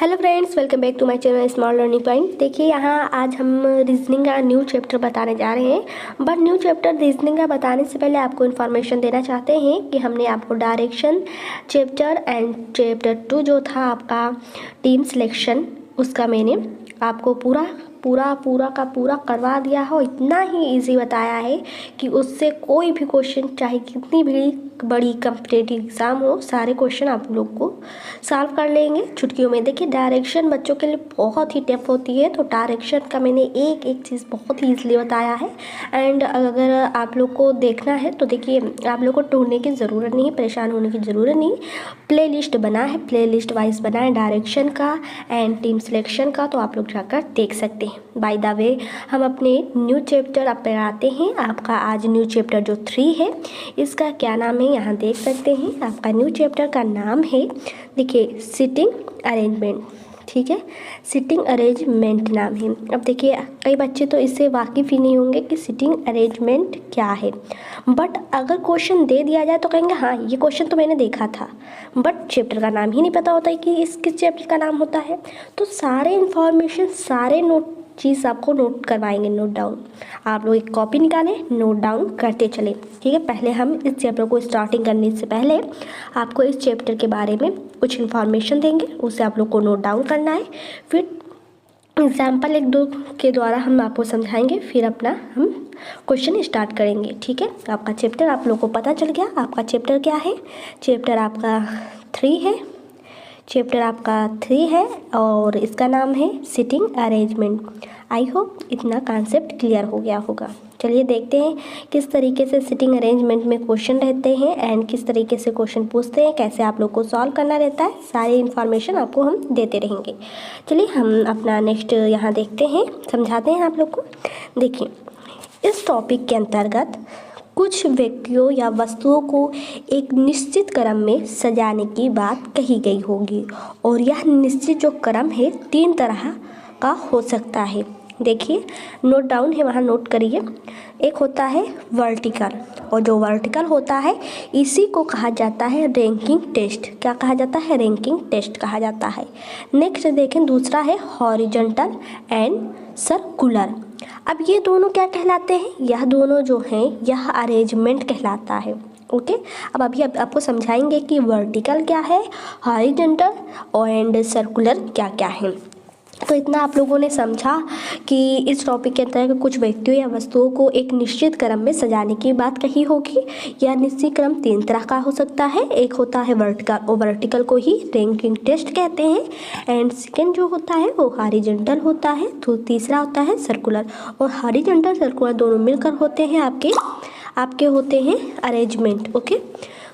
Hello friends, welcome back to my channel small learning point. देखिए यहाँ आज हम रीजनिंग का न्यू चैप्टर बताने जा रहे हैं। बट न्यू चैप्टर रीजनिंग का बताने से पहले आपको इन्फॉर्मेशन देना चाहते हैं कि हमने आपको डायरेक्शन चैप्टर एंड चैप्टर 2 जो था आपका टीम सिलेक्शन, उसका मैंने आपको पूरा करवा दिया हो। इतना ही इजी बताया है कि उससे कोई भी क्वेश्चन, चाहे कितनी भी बड़ी कॉम्पिटिटिव एग्ज़ाम हो, सारे क्वेश्चन आप लोग को सॉल्व कर लेंगे चुटकियों में। देखिए डायरेक्शन बच्चों के लिए बहुत ही टफ होती है, तो डायरेक्शन का मैंने एक एक चीज़ बहुत ही ईजिली बताया है। एंड अगर आप लोग को देखना है तो देखिए आप लोग को ढूंढने की ज़रूरत नहीं है, परेशान होने की ज़रूरत नहीं। प्ले लिस्ट बना है, प्ले लिस्ट वाइज बना है डायरेक्शन का एंड टीम सिलेक्शन का, तो आप लोग जाकर देख सकते हैं। बाय द वे हम अपने न्यू चैप्टर अब पढ़ाते हैं। आपका आज न्यू चैप्टर जो 3 है, इसका क्या नाम है यहाँ देख सकते हैं। आपका न्यू चैप्टर का नाम है, देखिए सिटिंग अरेंजमेंट। ठीक है, सिटिंग अरेंजमेंट नाम है। अब देखिए कई बच्चे तो इससे वाकिफ़ ही नहीं होंगे कि सिटिंग अरेंजमेंट क्या है। बट अगर क्वेश्चन दे दिया जाए तो कहेंगे हाँ ये क्वेश्चन तो मैंने देखा था, बट चैप्टर का नाम ही नहीं पता होता है कि इस किस चैप्टर का नाम होता है। तो सारे इन्फॉर्मेशन, सारे चीज़ आपको नोट करवाएंगे, नोट डाउन। आप लोग एक कॉपी निकालें, नोट डाउन करते चले। ठीक है, पहले हम इस चैप्टर को स्टार्टिंग करने से पहले आपको इस चैप्टर के बारे में कुछ इन्फॉर्मेशन देंगे, उसे आप लोग को नोट डाउन करना है। फिर एग्जाम्पल 1-2 के द्वारा हम आपको समझाएंगे, फिर अपना हम क्वेश्चन स्टार्ट करेंगे। ठीक है, आपका चैप्टर आप लोग को पता चल गया। आपका चैप्टर क्या है? चैप्टर आपका 3 है। चैप्टर आपका 3 है और इसका नाम है सिटिंग अरेंजमेंट। आई होप इतना कॉन्सेप्ट क्लियर हो गया होगा। चलिए देखते हैं किस तरीके से सिटिंग अरेंजमेंट में क्वेश्चन रहते हैं एंड किस तरीके से क्वेश्चन पूछते हैं, कैसे आप लोग को सॉल्व करना रहता है। सारी इन्फॉर्मेशन आपको हम देते रहेंगे। चलिए हम अपना नेक्स्ट यहाँ देखते हैं, समझाते हैं आप लोग को। देखिए इस टॉपिक के अंतर्गत कुछ व्यक्तियों या वस्तुओं को एक निश्चित क्रम में सजाने की बात कही गई होगी और यह निश्चित जो क्रम है 3 तरह का हो सकता है। देखिए नोट डाउन है, वहाँ नोट करिए। एक होता है वर्टिकल, और जो वर्टिकल होता है इसी को कहा जाता है रैंकिंग टेस्ट। क्या कहा जाता है? रैंकिंग टेस्ट कहा जाता है। नेक्स्ट देखें, दूसरा है हॉरिजॉन्टल एंड सर्कुलर। अब ये दोनों क्या कहलाते हैं? यह दोनों जो हैं यह अरेंजमेंट कहलाता है। ओके, अब अभी आपको समझाएंगे कि वर्टिकल क्या है, हॉरिजॉन्टल और एंड सर्कुलर क्या क्या है। तो इतना आप लोगों ने समझा कि इस टॉपिक के अंतर्गत कुछ व्यक्तियों या वस्तुओं को एक निश्चित क्रम में सजाने की बात कही होगी। यह निश्चित क्रम 3 तरह का हो सकता है। एक होता है वर्टिकल, और वर्टिकल को ही रैंकिंग टेस्ट कहते हैं। एंड सेकेंड जो होता है वो हॉरिजॉन्टल होता है। तो तीसरा होता है सर्कुलर, और हॉरिजॉन्टल सर्कुलर दोनों मिलकर होते हैं आपके होते हैं अरेंजमेंट। ओके,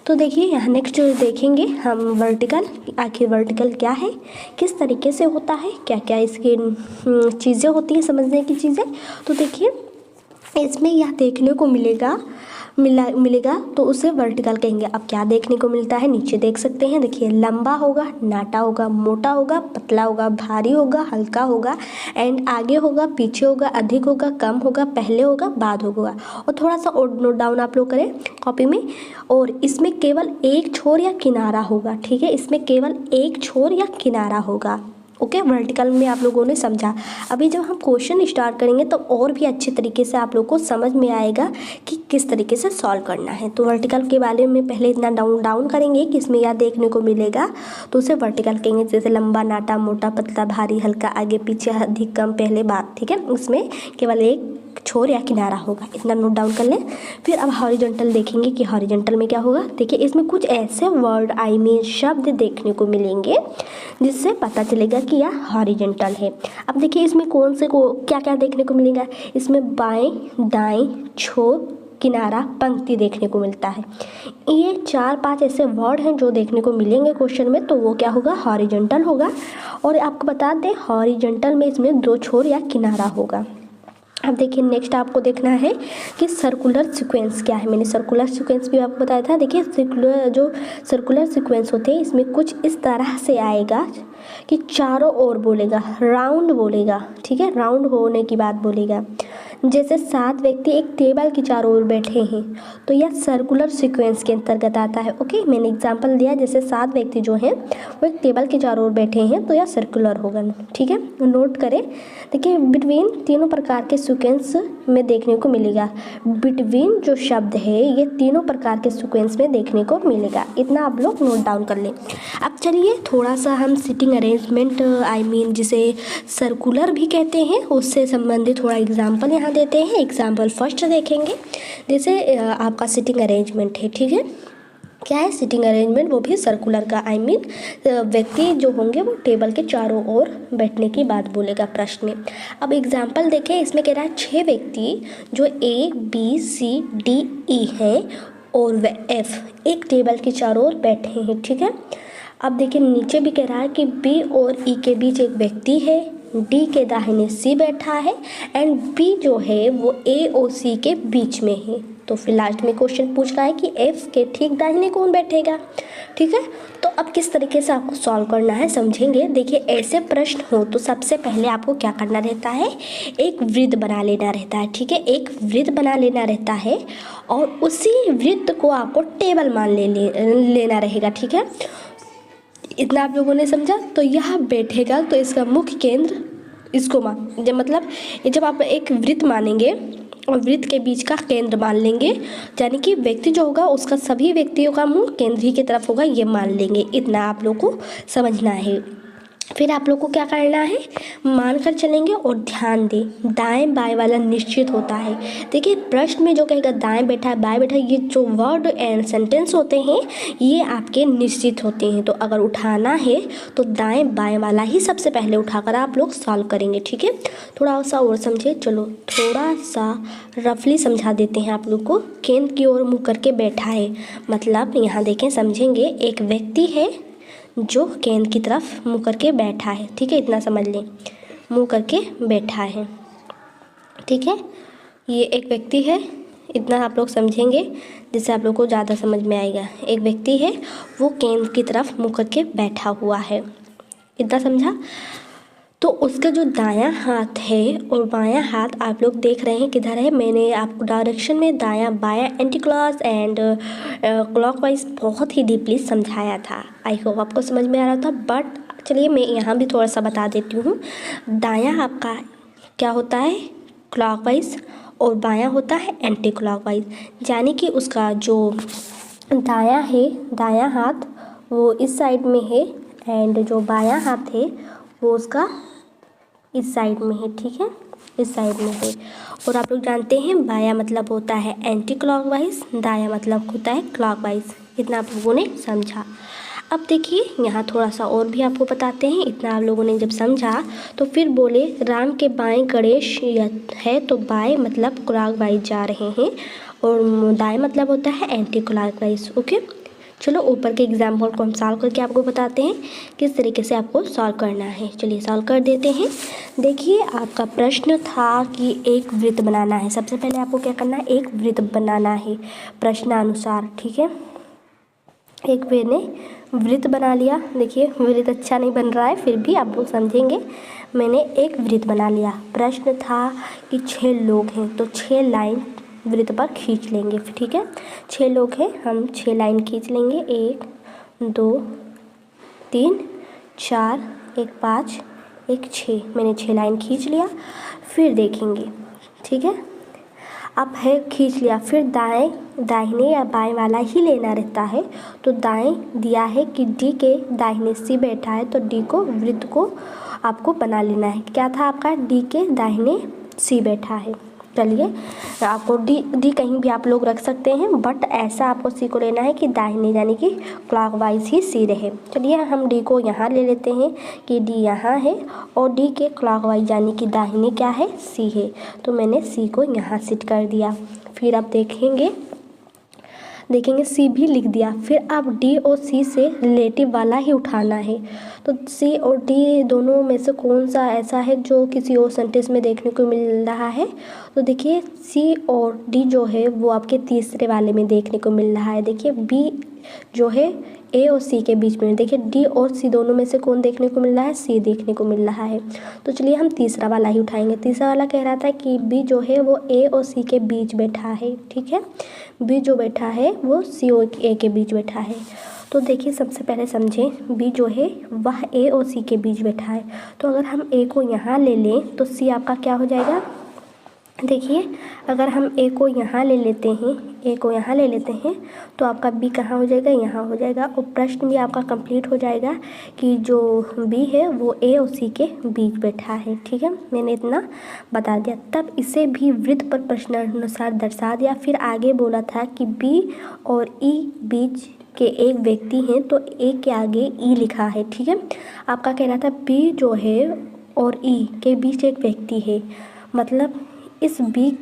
तो देखिए यहाँ नेक्स्ट देखेंगे हम वर्टिकल। आखिर वर्टिकल क्या है, किस तरीके से होता है, क्या क्या इसकी चीज़ें होती हैं, समझने की चीज़ें। तो देखिए इसमें यह देखने को मिलेगा तो उसे वर्टिकल कहेंगे। अब क्या देखने को मिलता है, नीचे देख सकते हैं। देखिए लंबा होगा, नाटा होगा, मोटा होगा, पतला होगा, भारी होगा, हल्का होगा, एंड आगे होगा, पीछे होगा, अधिक होगा, कम होगा, पहले होगा, बाद होगा। और थोड़ा सा नोट डाउन आप लोग करें कॉपी में। और इसमें केवल एक छोर या किनारा होगा। ठीक है, इसमें केवल एक छोर या किनारा होगा। ओके, वर्टिकल में आप लोगों ने समझा। अभी जब हम क्वेश्चन स्टार्ट करेंगे तो और भी अच्छे तरीके से आप लोग को समझ में आएगा कि किस तरीके से सॉल्व करना है। तो वर्टिकल के बारे में पहले इतना डाउन करेंगे कि इसमें यह देखने को मिलेगा तो उसे वर्टिकल कहेंगे। जैसे लंबा, नाटा, मोटा, पतला, भारी, हल्का, आगे पीछे, अधिक, कम, पहले, बाद। ठीक है, उसमें केवल एक छोर या किनारा होगा। इतना नोट डाउन कर लें। फिर अब हॉरिजॉन्टल देखेंगे कि हॉरिजॉन्टल में क्या होगा। देखिए इसमें कुछ ऐसे वर्ड, आई मीन शब्द देखने को मिलेंगे जिससे पता चलेगा कि यह हॉरिजॉन्टल है। अब देखिए इसमें कौन से को क्या क्या देखने को मिलेगा। इसमें बाएं, दाएं, छोर, किनारा, पंक्ति देखने को मिलता है। ये 4-5 ऐसे वर्ड हैं जो देखने को मिलेंगे क्वेश्चन में, तो वो क्या होगा, हॉरिजॉन्टल होगा। और आपको बता दें हॉरिजॉन्टल में इसमें 2 छोर या किनारा होगा। अब देखिए नेक्स्ट आपको देखना है कि सर्कुलर सीक्वेंस क्या है। मैंने सर्कुलर सीक्वेंस भी आपको बताया था। देखिए सर्कुलर सीक्वेंस होते हैं, इसमें कुछ इस तरह से आएगा कि चारों ओर बोलेगा, राउंड बोलेगा। ठीक है, राउंड होने की बात बोलेगा। जैसे 7 व्यक्ति एक टेबल के चारों ओर बैठे हैं तो यह सर्कुलर सीक्वेंस के अंतर्गत आता है। ओके, मैंने एग्जांपल दिया, जैसे 7 व्यक्ति जो हैं वो एक टेबल के चारों ओर बैठे हैं तो यह सर्कुलर होगा। ठीक है, नोट करें। देखिए, बिटवीन तीनों प्रकार के सीक्वेंस में देखने को मिलेगा। बिटवीन जो शब्द है ये तीनों प्रकार के सीक्वेंस में देखने को मिलेगा। इतना आप लोग नोट डाउन कर लें। अब चलिए थोड़ा सा हम सिटिंग अरेंजमेंट जिसे सर्कुलर भी कहते हैं उससे संबंधित थोड़ा एग्जाम्पल यहाँ देते हैं। एग्जाम्पल फर्स्ट देखेंगे, जैसे आपका सिटिंग अरेंजमेंट है। ठीक है, क्या है सिटिंग अरेंजमेंट, वो भी सर्कुलर का। व्यक्ति जो होंगे वो टेबल के चारों ओर बैठने की बात बोलेगा प्रश्न में। अब एग्जाम्पल देखें, इसमें कह रहा है 6 व्यक्ति जो ABCDE हैं और व F एक टेबल के चारों ओर बैठे हैं। ठीक है, अब देखिए नीचे भी कह रहा है कि B और E के बीच एक व्यक्ति है, D के दाहिने C बैठा है एंड B जो है वो A और C के बीच में है। तो फिर लास्ट में क्वेश्चन पूछ रहा है कि F के ठीक दाहिने कौन बैठेगा। ठीक है, तो अब किस तरीके से आपको सॉल्व करना है समझेंगे। देखिए, ऐसे प्रश्न हो तो सबसे पहले आपको क्या करना रहता है, एक वृत्त बना लेना रहता है। ठीक है, एक वृत्त बना लेना रहता है और उसी वृत्त को आपको टेबल मान लेना रहेगा। ठीक है, इतना आप लोगों ने समझा। तो यह बैठेगा तो इसका मुख्य केंद्र इसको मतलब जब आप एक वृत्त मानेंगे और वृत्त के बीच का केंद्र मान लेंगे, यानी कि व्यक्ति जो होगा उसका सभी व्यक्तियों का मुंह केंद्र ही की तरफ होगा, ये मान लेंगे। इतना आप लोग को समझना है। फिर आप लोग को क्या करना है, मानकर चलेंगे और ध्यान दें दाएं बाएं वाला निश्चित होता है। देखिए, प्रश्न में जो कहेगा दाएं बैठा है बाएं बैठा है, ये जो वर्ड एंड सेंटेंस होते हैं ये आपके निश्चित होते हैं। तो अगर उठाना है तो दाएं बाएं वाला ही सबसे पहले उठाकर आप लोग सॉल्व करेंगे। ठीक है, थोड़ा सा और समझे, चलो थोड़ा सा रफली समझा देते हैं आप लोग को। केंद्र की ओर मुँह करके बैठा है, मतलब यहाँ देखें समझेंगे, एक व्यक्ति है जो केंद्र की तरफ मुँह करके बैठा है। ठीक है, इतना समझ लें, मुँह करके बैठा है। ठीक है, ये एक व्यक्ति है, इतना आप लोग समझेंगे जिससे आप लोग को ज़्यादा समझ में आएगा। एक व्यक्ति है वो केंद्र की तरफ मुँह करके बैठा हुआ है, इतना समझा। तो उसका जो दायां हाथ है और बायां हाथ आप लोग देख रहे हैं किधर है। मैंने आपको डायरेक्शन में दायां बायां एंटी क्लॉक एंड क्लॉकवाइज बहुत ही डीपली समझाया था। आई होप आपको समझ में आ रहा था, बट चलिए मैं यहाँ भी थोड़ा सा बता देती हूँ। दायां आपका क्या होता है, क्लॉकवाइज, और बायां होता है एंटी क्लॉकवाइज। यानी कि उसका जो दायां है, दायां हाथ वो इस साइड में है एंड जो बायां हाथ है वो उसका इस साइड में है। ठीक है, इस साइड में है। और आप लोग जानते हैं बायां मतलब होता है एंटी क्लॉकवाइज, दायां मतलब होता है क्लॉकवाइज। इतना आप लोगों ने समझा। अब देखिए यहाँ थोड़ा सा और भी आपको बताते हैं। इतना आप लोगों ने जब समझा तो फिर बोले राम के बाएं गणेश है, तो बाएं मतलब क्लॉकवाइज जा रहे हैं और दाएं मतलब होता है एंटी क्लॉकवाइज। ओके, चलो ऊपर के एग्जाम्पल को हम सॉल्व करके आपको बताते हैं किस तरीके से आपको सॉल्व करना है। चलिए सॉल्व कर देते हैं। देखिए, आपका प्रश्न था कि एक वृत्त बनाना है। सबसे पहले आपको क्या करना है, एक वृत्त बनाना है प्रश्नानुसार। ठीक है, एक मैंने वृत्त बना लिया। देखिए वृत्त अच्छा नहीं बन रहा है, फिर भी आप लोग समझेंगे। मैंने एक वृत्त बना लिया। प्रश्न था कि 6 लोग हैं, तो 6 लाइन वृत्त पर खींच लेंगे। ठीक है, 6 लोग हैं, हम 6 लाइन खींच लेंगे। 1 2 3 4 1 5 1 6। मैंने 6 लाइन खींच लिया। फिर देखेंगे, ठीक है, अब है खींच लिया। फिर दाहिने या बाएं वाला ही लेना रहता है। तो दाएं दिया है कि डी के दाहिने सी बैठा है, तो डी को वृत्त को आपको बना लेना है। क्या था आपका, डी के दाहिने सी बैठा है। चलिए, आपको डी कहीं भी आप लोग रख सकते हैं, बट ऐसा आपको सी को लेना है कि दाहिने यानी कि क्लॉकवाइज ही सी रहे। चलिए हम डी को यहाँ ले लेते हैं कि डी यहाँ है और डी के क्लॉकवाइज यानी कि दाहिने क्या है, सी है। तो मैंने सी को यहाँ सेट कर दिया। फिर आप देखेंगे सी भी लिख दिया। फिर आप डी और सी से रिलेटिव वाला ही उठाना है। तो सी और डी दोनों में से कौन सा ऐसा है जो किसी और सेंटेंस में देखने को मिल रहा है। तो देखिए सी और डी जो है वो आपके तीसरे वाले में देखने को मिल रहा है। देखिए बी जो है ए और सी के बीच में। देखिए डी और सी दोनों में से कौन देखने को मिल रहा है, सी देखने को मिल रहा है। तो चलिए हम तीसरा वाला ही उठाएंगे। तीसरा वाला कह रहा था कि बी जो है वो ए और सी के बीच बैठा है। ठीक है, बी जो बैठा है वो सी और ए के बीच बैठा है। तो देखिए सबसे पहले समझें, बी जो है वह ए और सी के बीच बैठा है। तो अगर हम ए को यहाँ ले लें तो सी आपका क्या हो जाएगा। देखिए अगर हम ए को यहाँ ले लेते हैं, ए को यहाँ ले लेते हैं तो आपका बी कहाँ हो जाएगा, यहाँ हो जाएगा। और प्रश्न भी आपका कंप्लीट हो जाएगा कि जो बी है वो ए और सी के बीच बैठा है। ठीक है, मैंने इतना बता दिया। तब इसे भी वृत्त पर प्रश्नानुसार दर्शा दिया। फिर आगे बोला था कि बी और ई बीच के एक व्यक्ति हैं तो ए के आगे ई लिखा है। ठीक है, आपका कह रहा था बी जो है और ई के बीच एक व्यक्ति है, मतलब इस बी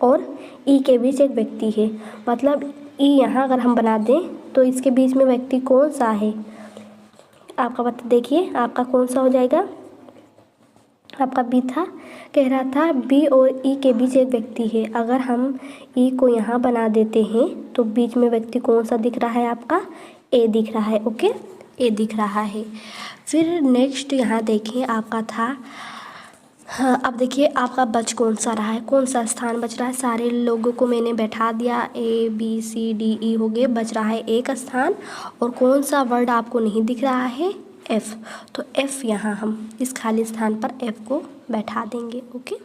और ई के बीच एक व्यक्ति है, मतलब ई यहाँ अगर हम बना दें तो इसके बीच में व्यक्ति कौन सा है आपका बता। देखिए आपका कौन सा हो जाएगा, आपका बी था। कह रहा था बी और ई के बीच एक व्यक्ति है। अगर हम ई को यहाँ बना देते हैं तो बीच में व्यक्ति कौन सा दिख रहा है, आपका ए दिख रहा है। ओके, ए दिख रहा है। फिर नेक्स्ट यहाँ देखिए आपका था, हाँ अब देखिए आपका बच कौन सा रहा है, कौन सा स्थान बच रहा है। सारे लोगों को मैंने बैठा दिया, A B C D E हो गए, बच रहा है एक स्थान। और कौन सा वर्ड आपको नहीं दिख रहा है, एफ। तो एफ यहाँ हम इस खाली स्थान पर एफ को बैठा देंगे। ओके,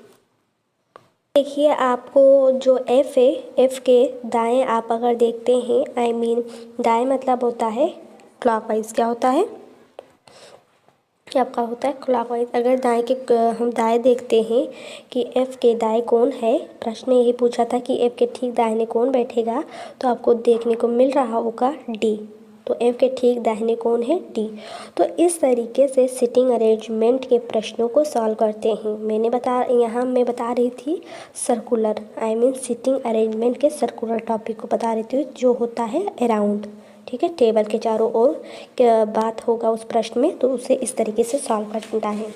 देखिए आपको जो एफ है, एफ के दाएं आप अगर देखते हैं, आई मीन दाएं मतलब होता है क्लॉकवाइज। क्या होता है, आपका होता है क्लॉकवाइज। अगर दाएं के हम दाएं देखते हैं कि एफ़ के दाएं कौन है, प्रश्न यही पूछा था कि एफ़ के ठीक दाहिने कौन बैठेगा, तो आपको देखने को मिल रहा होगा डी। तो एफ़ के ठीक दाहिने कौन है, डी। तो इस तरीके से सिटिंग अरेंजमेंट के प्रश्नों को सॉल्व करते हैं। मैं बता रही थी circular, I mean sitting arrangement के सर्कुलर टॉपिक को बता रही थी, जो होता है अराउंड। ठीक है, टेबल के चारों ओर बात होगा उस प्रश्न में, तो उसे इस तरीके से सॉल्व करना है।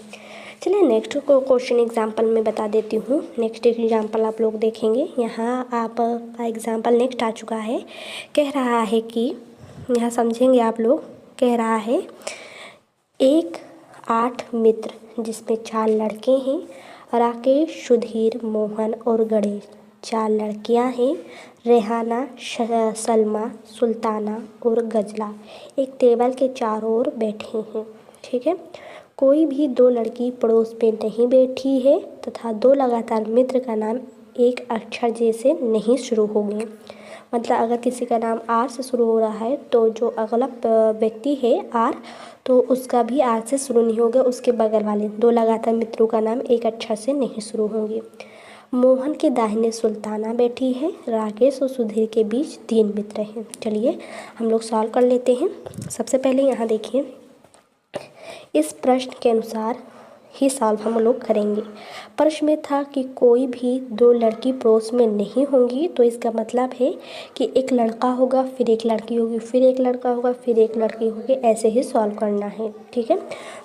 चलिए नेक्स्ट क्वेश्चन एग्जांपल में बता देती हूँ। नेक्स्ट एग्जांपल आप लोग देखेंगे, यहाँ आपका एग्जांपल नेक्स्ट आ चुका है। कह रहा है कि यहाँ समझेंगे आप लोग, कह रहा है 8 मित्र जिसमें 4 लड़के हैं, राकेश, सुधीर, मोहन और गणेश। 4 लड़कियां हैं, रेहाना, सलमा, सुल्ताना और गजला। एक टेबल के चारों ओर बैठे हैं। ठीक है, कोई भी 2 लड़की पड़ोस में नहीं बैठी है तथा 2 लगातार मित्र का नाम एक अक्षर जैसे नहीं शुरू होंगे। मतलब अगर किसी का नाम आर से शुरू हो रहा है तो जो अगला व्यक्ति है आर, तो उसका भी आर से शुरू नहीं होगा। उसके बगल वाले 2 लगातार मित्रों का नाम एक अक्षर से नहीं शुरू होंगे। मोहन के दाहिने सुल्ताना बैठी है, राकेश और सुधीर के बीच 3 मित्र हैं। चलिए हम लोग सॉल्व कर लेते हैं। सबसे पहले यहाँ देखिए, इस प्रश्न के अनुसार ही सॉल्व हम लोग करेंगे। प्रश्न में था कि कोई भी 2 लड़की पड़ोस में नहीं होंगी, तो इसका मतलब है कि एक लड़का होगा, फिर एक लड़की होगी, फिर एक लड़का होगा, फिर एक लड़की होगी, ऐसे ही सॉल्व करना है। ठीक है,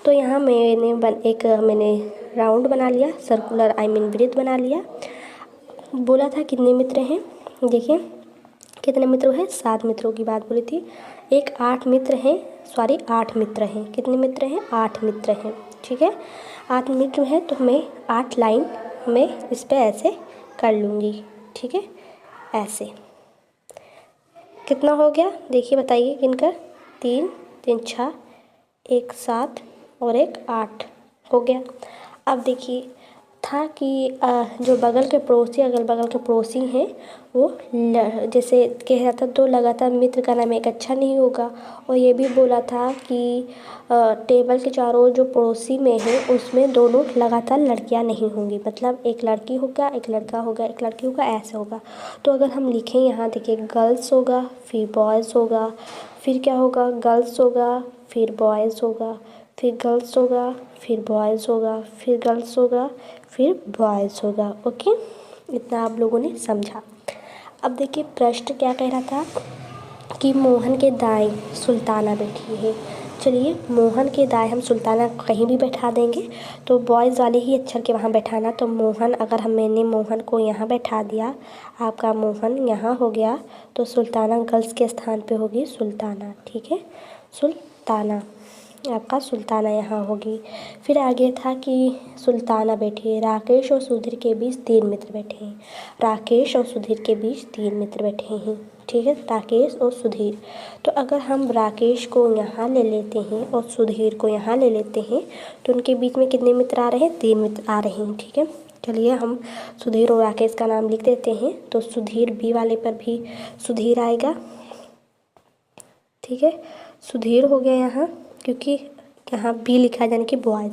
तो यहाँ मैंने राउंड बना लिया, सर्कुलर आई मीन वृत्त बना लिया। बोला था कितने मित्र हैं, देखिए कितने मित्र हैं, 7 मित्रों की बात बोली थी। 8 मित्र हैं, 8 मित्र हैं। कितने मित्र हैं, 8 मित्र हैं। ठीक है, 8 मित्र हैं, तो मैं 8 लाइन में इस पर ऐसे कर लूँगी। ठीक है, ऐसे कितना हो गया, देखिए बताइए किनका, 3 3 6 1 7 और एक 8 हो गया। अब देखिए था कि जो बगल के पड़ोसी, अगल बगल के पड़ोसी हैं, वो जैसे कह रहा था 2 लगातार मित्र का नाम एक अच्छा नहीं होगा। और ये भी बोला था कि टेबल के चारों ओर जो पड़ोसी में है उसमें दोनों लगातार लड़कियां नहीं होंगी, मतलब एक लड़की होगा, एक लड़का होगा, एक लड़की होगा, ऐसे होगा। तो अगर हम लिखें यहाँ देखिए, गर्ल्स होगा, फिर बॉयज़ होगा, फिर क्या होगा, गर्ल्स होगा, फिर बॉयज़ होगा, फिर गर्ल्स होगा, फिर बॉयज़ होगा, फिर गर्ल्स होगा, फिर बॉयज़ होगा। ओके, इतना आप लोगों ने समझा। अब देखिए प्रश्न क्या कह रहा था कि मोहन के दाएं सुल्ताना बैठी है, चलिए मोहन के दाएं हम सुल्ताना कहीं भी बैठा देंगे, तो बॉयज़ वाले ही अक्षर के वहाँ बैठाना। तो मोहन, अगर मैंने मोहन को यहाँ बैठा दिया, आपका मोहन यहाँ हो गया, तो सुल्ताना गर्ल्स के स्थान पे होगी सुल्ताना। ठीक है, सुल्ताना, आपका सुल्ताना यहाँ होगी। फिर आगे था कि सुल्ताना बैठी है, राकेश और सुधीर के बीच 3 मित्र बैठे हैं। राकेश और सुधीर के बीच 3 मित्र बैठे हैं। ठीक है, राकेश और सुधीर। तो अगर हम राकेश को यहाँ ले लेते हैं और सुधीर को यहाँ ले लेते हैं, तो उनके बीच में कितने मित्र आ रहे हैं? 3 मित्र आ रहे हैं। ठीक है, चलिए हम सुधीर और राकेश का नाम लिख देते हैं। तो सुधीर, बी वाले पर भी सुधीर आएगा। ठीक है, सुधीर हो गया यहाँ, क्योंकि यहाँ बी लिखा है यानी कि बॉयज़,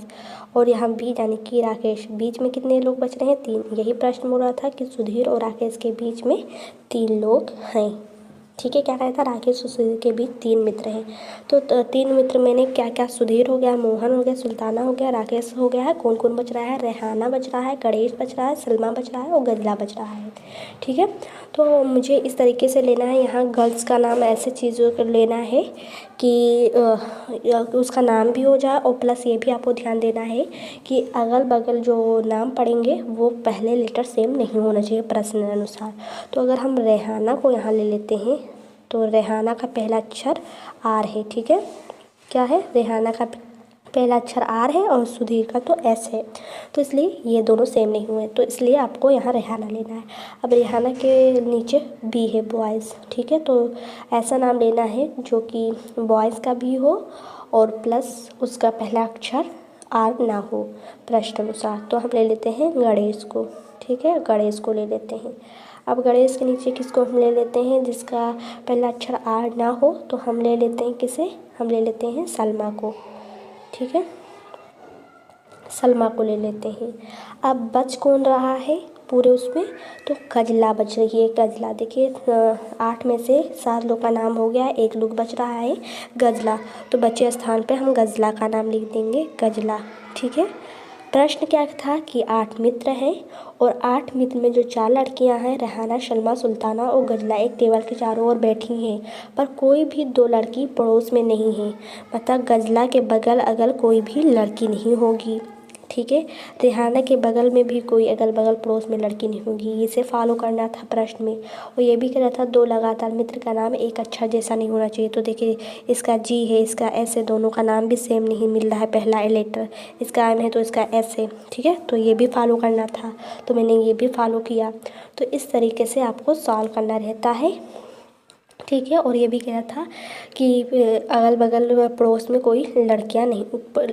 और यहाँ बी यानी कि राकेश। बीच में कितने लोग बच रहे हैं? 3। यही प्रश्न बोल रहा था कि सुधीर और राकेश के बीच में 3 लोग हैं। ठीक है, क्या कहा था? राकेश और सुधीर के बीच 3 मित्र हैं। तो 3 मित्र मैंने क्या क्या? सुधीर हो गया, मोहन हो गया, सुल्ताना हो गया, राकेश हो गया है। कौन कौन बच रहा है? रेहाना बच रहा है, गणेश बच रहा है, सलमा बच रहा है और गजला बच रहा है। ठीक है, तो मुझे इस तरीके से लेना है। यहाँ गर्ल्स का नाम ऐसे चीज़ों का लेना है कि उसका नाम भी हो जाए, और प्लस ये भी आपको ध्यान देना है कि अगल बगल जो नाम पढ़ेंगे वो पहले लेटर सेम नहीं होना चाहिए प्रश्न अनुसार। तो अगर हम रेहाना को यहाँ ले लेते हैं, तो रेहाना का पहला अक्षर आर है। ठीक है, क्या है? रेहाना का पहला अक्षर आर है और सुधीर का तो एस है, तो इसलिए ये दोनों सेम नहीं हुए, तो इसलिए आपको यहाँ रेहाना लेना है। अब रेहाना के नीचे बी है, बॉयज़। ठीक है, तो ऐसा नाम लेना है जो कि बॉयज़ का भी हो और प्लस उसका पहला अक्षर आर ना हो प्रश्न अनुसार। तो हम ले लेते हैं गणेश को। ठीक है, गणेश को ले लेते हैं। अब गणेश के नीचे किसको हम ले लेते हैं? जिसका पहला अक्षर आर ना हो, तो हम ले लेते हैं किसे? हम ले लेते हैं सलमा को। ठीक है, सलमा को ले लेते हैं। अब बच कौन रहा है पूरे उसमें? तो गजला बच रही है। गजला, देखिए 8 में से 7 लोग का नाम हो गया, 1 लोग बच रहा है गजला, तो बचे स्थान पे हम गजला का नाम लिख देंगे, गजला। ठीक है, प्रश्न क्या था कि 8 मित्र हैं, और 8 मित्र में जो 4 लड़कियां हैं, रेहाना, सलमा, सुल्ताना और गजला, एक टेबल के चारों ओर बैठी हैं, पर कोई भी 2 लड़की पड़ोस में नहीं है। मतलब गजला के बगल अगल कोई भी लड़की नहीं होगी। ठीक है, रेहाना के बगल में भी कोई अगल बगल पड़ोस में लड़की नहीं होगी। इसे फॉलो करना था प्रश्न में। और ये भी कह रहा था 2 लगातार मित्र का नाम एक अक्षर जैसा नहीं होना चाहिए। तो देखिए, इसका जी है, इसका एस है, दोनों का नाम भी सेम नहीं मिल रहा है, पहला लेटर। इसका एम है तो इसका एस है। ठीक है, तो ये भी फॉलो करना था, तो मैंने ये भी फॉलो किया। तो इस तरीके से आपको सॉल्व करना रहता है। ठीक है, और ये भी कह रहा था कि अगल बगल पड़ोस में कोई लड़कियां नहीं,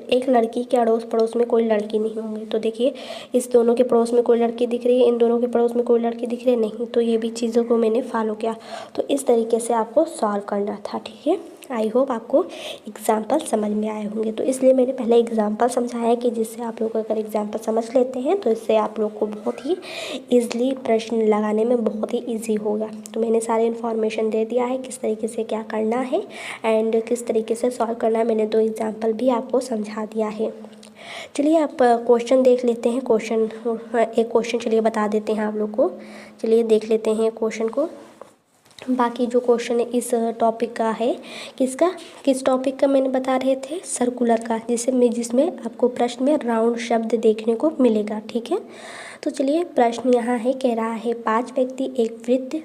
एक लड़की के अड़ोस पड़ोस में कोई लड़की नहीं होंगी। तो देखिए, इस दोनों के पड़ोस में कोई लड़की दिख रही है, इन दोनों के पड़ोस में कोई लड़की दिख रही है नहीं, तो ये भी चीज़ों को मैंने फॉलो किया। तो इस तरीके से आपको सॉल्व करना था। ठीक है, आई होप आपको एग्जाम्पल समझ में आए होंगे। तो इसलिए मैंने पहले एग्जाम्पल समझाया कि जिससे आप लोग अगर एग्जाम्पल समझ लेते हैं तो इससे आप लोग को बहुत ही ईज़िली प्रश्न लगाने में बहुत ही ईजी होगा। तो मैंने सारे इन्फॉर्मेशन दे दिया है किस तरीके से क्या करना है एंड किस तरीके से सॉल्व करना है। मैंने 2 एग्जाम्पल भी आपको समझा दिया है। चलिए आप क्वेश्चन देख लेते हैं। एक क्वेश्चन चलिए बता देते हैं आप लोग को। चलिए देख लेते हैं क्वेश्चन को। बाकी जो क्वेश्चन है इस टॉपिक का है, किस टॉपिक का मैंने बता रहे थे? सर्कुलर का, जिसमें आपको प्रश्न में राउंड शब्द देखने को मिलेगा। ठीक है, तो चलिए प्रश्न यहाँ है, कह रहा है 5 व्यक्ति एक वृत्त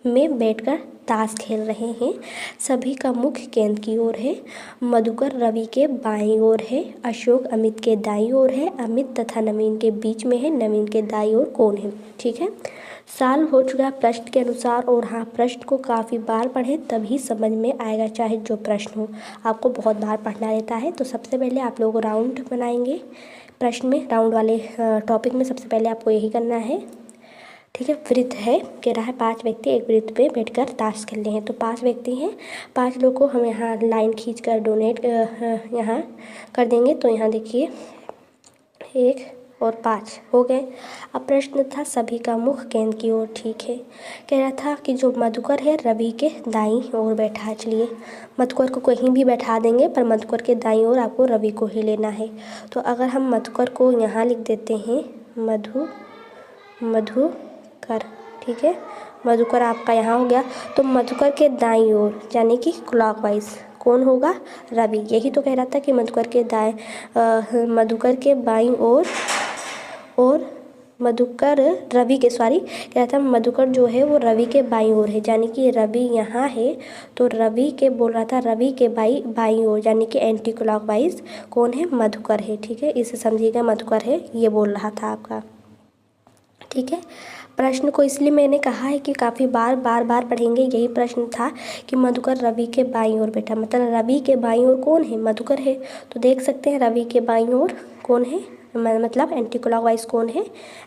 में बैठकर ताश खेल रहे हैं। सभी का मुख केंद्र की ओर है। मधुकर रवि के बाईं ओर है, अशोक अमित के दाईं ओर है, अमित तथा नवीन के बीच में है, नवीन के दाईं ओर कौन है? ठीक है, साल हो चुका है प्रश्न के अनुसार, और हाँ, प्रश्न को काफ़ी बार पढ़ें तभी समझ में आएगा, चाहे जो प्रश्न हो आपको बहुत बार पढ़ना रहता है। तो सबसे पहले आप लोग राउंड बनाएंगे प्रश्न में, राउंड वाले टॉपिक में सबसे पहले आपको यही करना है। ठीक है, वृत्त है, कह रहा है 5 व्यक्ति एक वृत्त पे बैठकर ताश खेल रहे हैं। तो 5 व्यक्ति हैं, 5 लोग को हम यहाँ लाइन खींच कर डोनेट यहाँ कर देंगे। तो यहाँ देखिए 1 और 5 हो गए। अब प्रश्न था सभी का मुख केंद्र की ओर। ठीक है, कह रहा था कि जो मधुकर है रवि के दाईं ओर बैठा है। चलिए मधुकर को कहीं भी बैठा देंगे, पर मधुकर के दाईं ओर आपको रवि को ही लेना है। तो अगर हम मधुकर को यहाँ लिख देते हैं मधुकर। ठीक है, मधुकर आपका यहाँ हो गया। तो मधुकर के दाईं ओर यानी कि क्लॉकवाइज कौन होगा? रवि। यही तो कह रहा था कि मधुकर के बाईं ओर और मधुकर रवि के कह रहा था मधुकर जो है वो रवि के बाईं ओर है, यानी कि रवि यहाँ है तो रवि के बोल रहा था रवि के बाईं ओर, यानी कि एंटी क्लॉकवाइज कौन है? मधुकर है। ठीक है, इसे समझिएगा, मधुकर है, ये बोल रहा था आपका। ठीक है, प्रश्न को इसलिए मैंने कहा है कि काफ़ी बार पढ़ेंगे। यही प्रश्न था कि मधुकर रवि के बाईं ओर बैठा, मतलब रवि के बाईं ओर कौन है? मधुकर है। तो देख सकते हैं रवि के बाईं ओर कौन है, मतलब एंटी क्लॉकवाइज कौन है?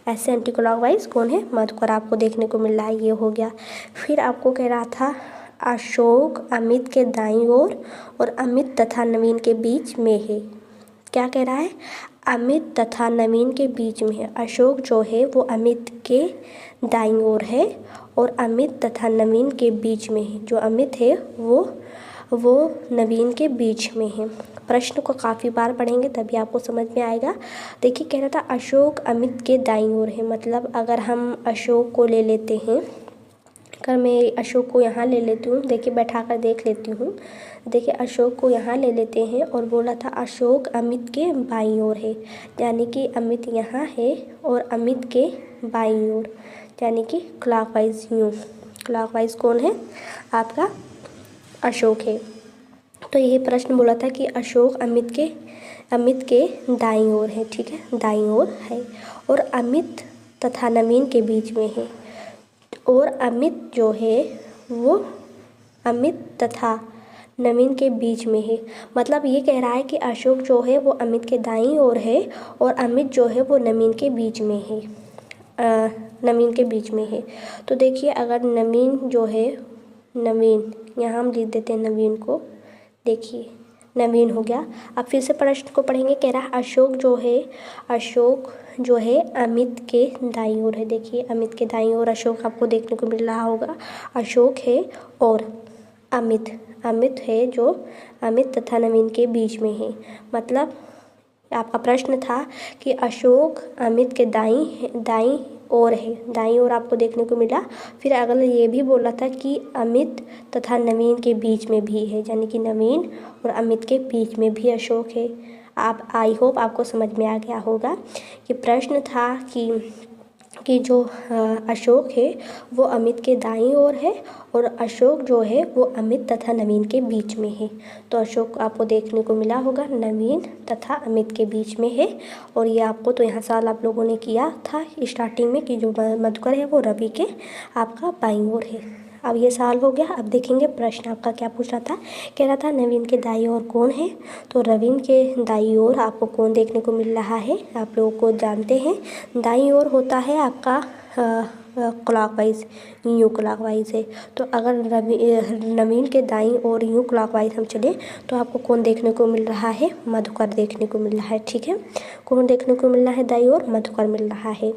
ऐसे एंटी क्लॉकवाइज कौन है? मधुकर आपको देखने को मिल रहा है। ये हो गया। फिर आपको कह रहा था अशोक अमित के दाईं ओर और अमित तथा नवीन के बीच में है। क्या कह रहा है? अमित तथा नवीन के बीच में है। अशोक जो है वो अमित के दाईं ओर है और अमित तथा नवीन के बीच में है। जो अमित है वो नवीन के बीच में है। प्रश्न को काफ़ी बार पढ़ेंगे तभी आपको समझ में आएगा। देखिए, कह रहा था अशोक अमित के दाईं ओर है, मतलब अगर हम अशोक को ले लेते हैं, अगर मैं अशोक को यहाँ ले लेती हूँ, देखिए बैठा कर देख लेती हूँ। देखिए अशोक को यहाँ ले लेते हैं और बोला था अशोक अमित के बाईं ओर है, यानी कि अमित यहाँ है और अमित के बाईं ओर, यानी कि क्लॉकवाइज यूँ। क्लॉकवाइज कौन है? आपका अशोक है। तो यही प्रश्न बोला था कि अशोक अमित के दाईं ओर है। ठीक है, दाईं ओर है और अमित तथा नवीन के बीच में है। और अमित जो है वो अमित तथा नवीन के बीच में है, मतलब ये कह रहा है कि अशोक जो है वो अमित के दाईं ओर है और अमित जो है वो नवीन के बीच में है। नवीन के बीच में है। तो देखिए अगर नवीन जो है, नवीन यहाँ हम लिख देते हैं नवीन को, देखिए नवीन हो गया। अब फिर से प्रश्न को पढ़ेंगे। कह रहा है अशोक जो है अमित के दाईं ओर है। देखिए अमित के दाईं ओर अशोक आपको देखने को मिल रहा होगा। अशोक है और अमित है जो अमित तथा नवीन के बीच में है। मतलब आपका प्रश्न था कि अशोक अमित के दाईं ओर है, दाईं ओर आपको देखने को मिला। फिर अगला ये भी बोला था कि अमित तथा नवीन के बीच में भी है, यानी कि नवीन और अमित के बीच में भी अशोक है। आप आई होप आपको समझ में आ गया होगा कि प्रश्न था कि जो अशोक है वो अमित के दाईं ओर है और अशोक जो है वो अमित तथा नवीन के बीच में है। तो अशोक आपको देखने को मिला होगा नवीन तथा अमित के बीच में है। और ये आपको तो यहाँ साल आप लोगों ने किया था स्टार्टिंग में कि जो मधुकर है वो रवि के आपका बाईं ओर है। अब ये सवाल हो गया। अब देखेंगे प्रश्न आपका क्या पूछ रहा था। कह रहा था नवीन के दाईं ओर कौन है? तो रवीन के दाईं ओर आपको कौन देखने को मिल रहा है? आप लोगों को जानते हैं दाईं ओर होता है आपका क्लॉकवाइज, यूँ क्लॉकवाइज है। तो अगर नवीन के दाईं ओर यूँ क्लॉकवाइज हम चले तो आपको कौन देखने को मिल रहा है? मधुकर देखने को मिल रहा है। ठीक है, कौन देखने को मिल रहा है दाईं ओर? मधुकर मिल रहा है।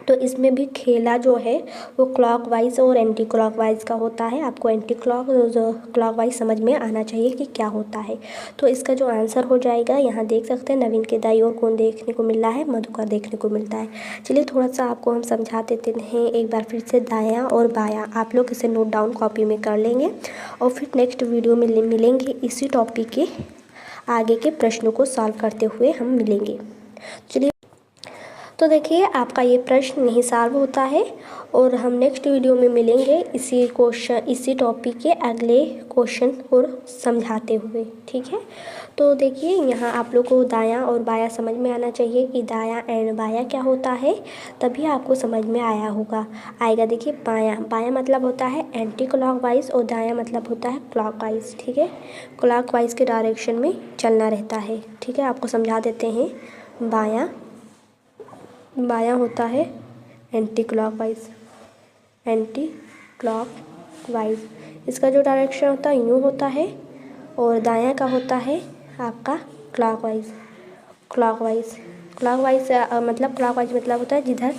तो इसमें भी खेला जो है वो क्लॉकवाइज और एंटी क्लॉकवाइज का होता है। आपको एंटी क्लॉकवाइज समझ में आना चाहिए कि क्या होता है। तो इसका जो आंसर हो जाएगा यहाँ देख सकते हैं नवीन के दाईं ओर कौन देखने को मिल रहा है? मधुकर देखने को मिलता है। चलिए थोड़ा सा आपको हम समझा देते हैं एक बार फिर से। दायां और बायां आप लोग इसे नोट डाउन कॉपी में कर लेंगे और फिर नेक्स्ट वीडियो में मिलेंगे इसी टॉपिक के आगे के प्रश्नों को सॉल्व करते हुए हम मिलेंगे। चलिए तो देखिए आपका ये प्रश्न नहीं सॉल्व होता है और हम नेक्स्ट वीडियो में मिलेंगे इसी टॉपिक के अगले क्वेश्चन और समझाते हुए। ठीक है, तो देखिए यहाँ आप लोग को दायां और बायां समझ में आना चाहिए कि दायां एंड बायां क्या होता है, तभी आपको समझ में आएगा। देखिए बायां मतलब होता है एंटी क्लॉकवाइज और दायां मतलब होता है क्लॉकवाइज। ठीक है, क्लॉकवाइज के डायरेक्शन में चलना रहता है। ठीक है, आपको समझा देते हैं। बायां होता है एंटी क्लॉकवाइज, इसका जो डायरेक्शन होता है यूँ होता है और दायां का होता है आपका क्लॉकवाइज मतलब होता है जिधर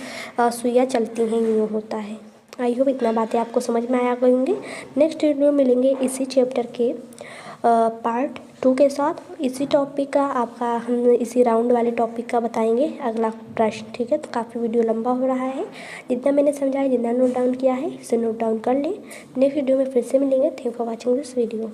सुइयाँ चलती हैं यूँ होता है। आई होप इतना बातें आपको समझ में आया होंगे। नेक्स्ट वीडियो में मिलेंगे इसी चैप्टर के पार्ट 2 के साथ। इसी टॉपिक का आपका हम इसी राउंड वाले टॉपिक का बताएंगे अगला प्रश्न। ठीक है, तो काफ़ी वीडियो लंबा हो रहा है। जितना मैंने समझाया, जितना नोट डाउन किया है इसे नोट डाउन कर लें। नेक्स्ट वीडियो में फिर से मिलेंगे। Thank for watching this video.